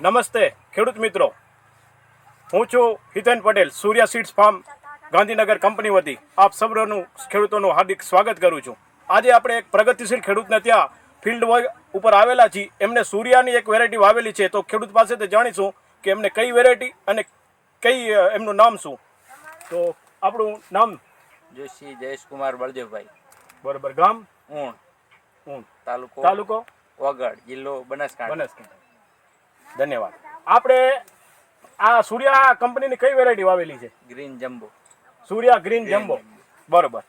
નમસ્તે ખેડૂત મિત્રો, હું છું હિતેન પટેલ, સૂર્યા સીડ્સ ફાર્મ ગાંધીનગર કંપની વતી આપ સૌનું ખેડૂતોનું હાર્દિક સ્વાગત કરું છું. આજે આપણે એક પ્રગતિશીલ ખેડૂતને ત્યાં ફિલ્ડ ઉપર આવેલા છીએ. એમને સૂર્યાની એક વેરાયટી વાવેલી છે, તો ખેડૂત પાસેથી જાણીશું કે એમને કઈ વેરાયટી અને કઈ એમનું નામ શું. તો આપણું નામ જોશી જયેશકુમાર બળદેવભાઈ. બરોબર. ગામ ઊણ તાલુકો વગડ, જિલ્લો બનાસકાંઠા. ધન્યવાદ. આપણે આ સૂર્યા કંપનીની કઈ વેરાયટી વાવેલી છે? Green jumbo. Surya green jumbo. બરોબર.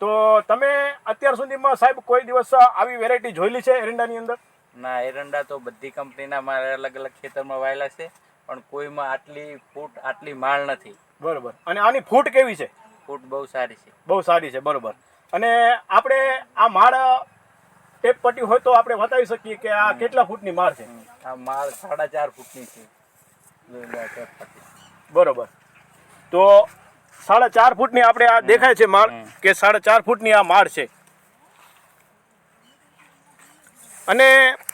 તો તમે અત્યાર સુધીમાં સાહેબ કોઈ દિવસ આવી વેરાયટી જોયેલી છે એરંડાની અંદર? ના, એરંડા તો બધી કંપનીના મારે અલગ અલગ ખેતરમાં વાયેલા છે, પણ કોઈમાં આટલી ફૂટ આટલી માળ નથી. બરોબર. અને આની ફૂટ કેવી છે? ફૂટ બહુ સારી છે. બહુ સારી છે. બરોબર. અને આપણે આ માળ ટેપ પટ્ટી હોય તો આપણે બતાવી શકીએ કે આ કેટલા ફૂટની માળ છે? આ માળ 4.5 ફૂટની છે. બરોબર. તો 4.5 ફૂટની આપણે આ દેખાય છે માળ, કે 4.5 ફૂટની આ માળ છે. અને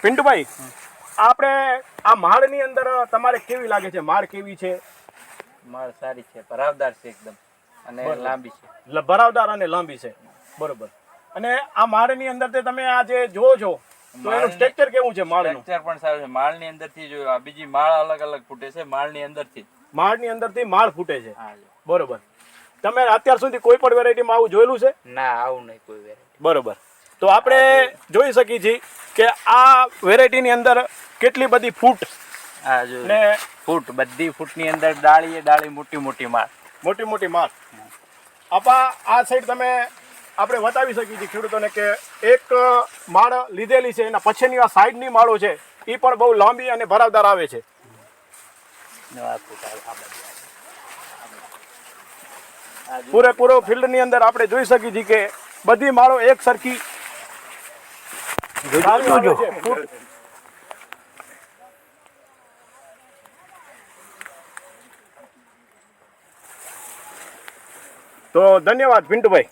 પિન્ટુભાઈ, આપણે આ માળની અંદર તમારે કેવી લાગે છે? માળ કેવી છે? માળ સારી છે, ભરાવદાર છે એકદમ, અને લાંબી છે. ભરાવદાર અને લાંબી છે. બરોબર. અને આ માળની અંદર તમે આ જે જોવો છો તો એનું સ્ટ્રક્ચર કેવું છે? માળનું સ્ટ્રક્ચર પણ સારું છે. માળની અંદરથી જો આ બીજી માળ અલગ અલગ ફૂટે છે, માળની અંદરથી માળ ફૂટે છે. બરોબર. તમે અત્યાર સુધી કોઈ પણ વેરાયટીમાં આવું જોયેલું છે? ના, આવું નહીં કોઈ વેરાયટી. બરોબર. તો આપણે જોઈ શકીએ છીએ કે આ વેરાયટીની અંદર કેટલી બધી ફૂટ ને ફૂટ, બધી ફૂટની અંદર ડાળી મોટી મોટી માળ. આપા આ સાઈડ તમે આપણે બતાવી શકીએ છીએ ખેડૂતોને કે એક માળ લીધેલી છે, એના પછીની આ સાઈડની માળો છે એ પણ બહુ લાંબી અને ભરાવદાર આવે છે. પૂરેપૂરો ફિલ્ડની અંદર આપણે જોઈ શકીએ છીએ કે બધી માળો એક સરખી છે. તો ધન્યવાદ પિન્ટુભાઈ.